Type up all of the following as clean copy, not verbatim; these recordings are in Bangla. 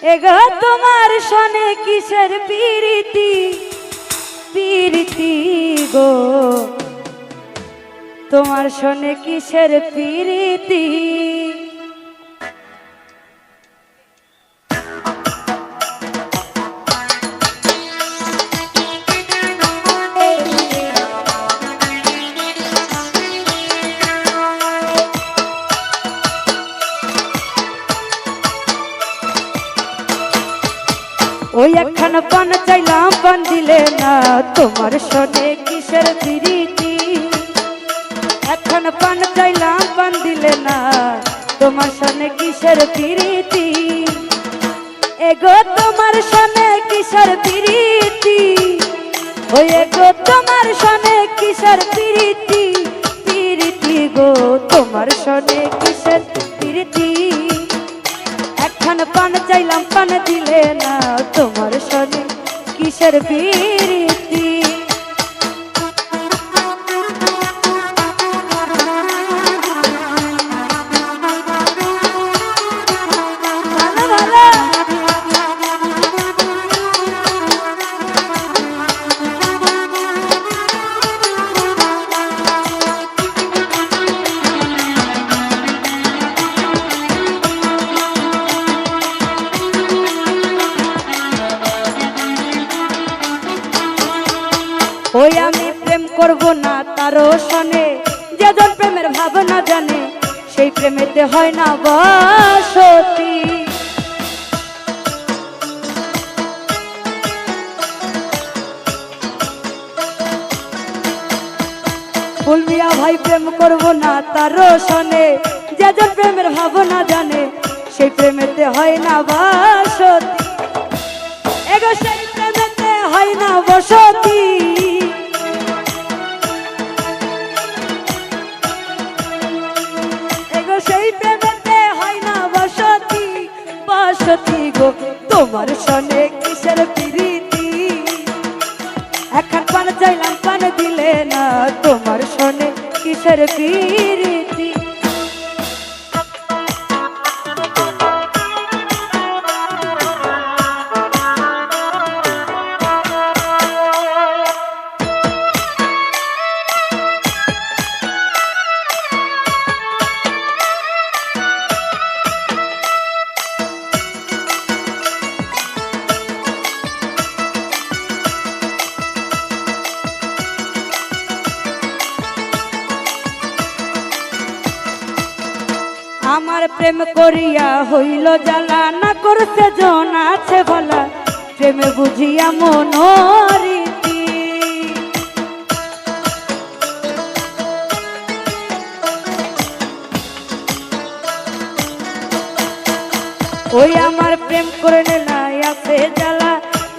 এগো তোমার সনে কিসের প্রীতি প্রীতি গো, তোমার সনে কিসের প্রীতি। ওই একখানা পান চাইলাম পান দিলে না, তোমার সনে কিসের প্রীতি। একখানা পান চাইলাম পান দিলে না, তোমার সনে কিসের প্রীতি। এগো তোমার সনে কিসের প্রীতি, ওই এগো তোমার সনে কিসের প্রীতি প্রীতি গো, তোমার সনে কিসের প্রীতি। একখান পান চাইলাম পান দিলে না, তোমার সনে কিসের প্রীতি। ওই আমি প্রেম করব না তারও সনে, যেজন প্রেমের ভাবনা জানে সেই প্রেমেতে হয় না বসতি। ফুলমিয়া ভাই প্রেম করব না তারও সনে, যেজন প্রেমের ভাবনা জানে সেই প্রেমেতে হয় না বসতি। এগো সেই প্রেমেতে হয় না বসতি। সেই প্রেমেতে হয় না বসতি বসতি গো, তোমার সনে কিসের প্রীতি। একখান পান চাইলাম পান দিলে না, তোমার সনে কিসের প্রীতি। আমার প্রেম করিয়া হইল জ্বালা, না করছে জন আছে বলা, প্রেমে বুঝিয়া মনোরীতি। ওই আমার প্রেম করে নেলাই আছে জ্বালা,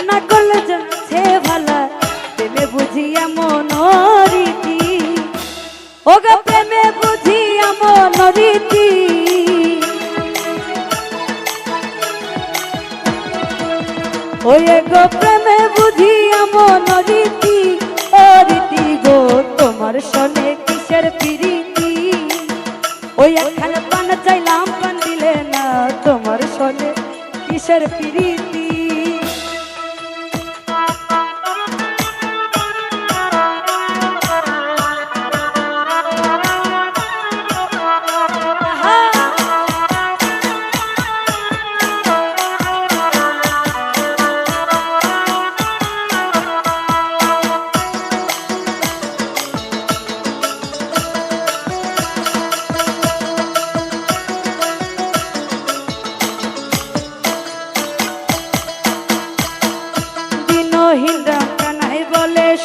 না করলে জন আছে ভালা, প্রেমে বুঝিয়া মনোরীতি। ওগো প্রেমে বুঝিয়া মনোরীতি। ওই গো প্রেমে বুঝিয়া মনোরীতি, ও রীতি গো, তোমার সনে কিসের প্রীতি। ওই একখান পান চাইলাম পান দিলে না, তোমার সনে কিসের প্রীতি।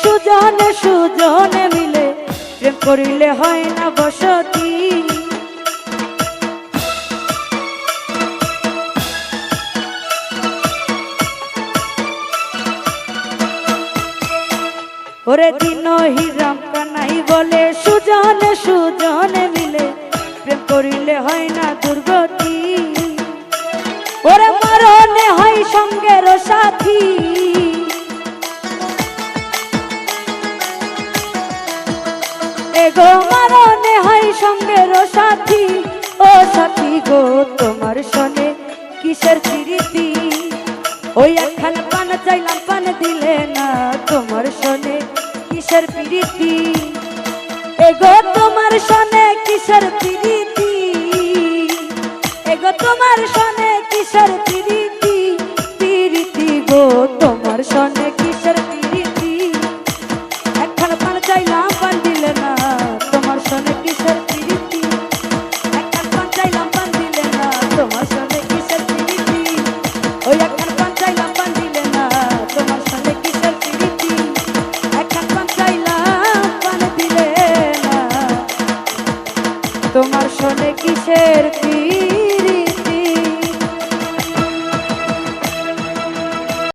সুজনে সুজনে মিলে প্রেম করিলে হয় না বসতি। ওরে দিন হিরাম কানাই বলে সুজনে সুজনে মিলে প্রেম করিলে হয় না দুর্গতি। ওরে মরণে হয় সঙ্গের সাথী, এগো মরণে হয় সঙ্গের সাথী। ও সাথী গো, তোমার সনে কিসের প্রীতি? ওই একখান পান চাইলাম পান দিলে না, তোমার শোনে কিসের প্রীতি? এগো তোমার শোনে কিসের প্রীতি?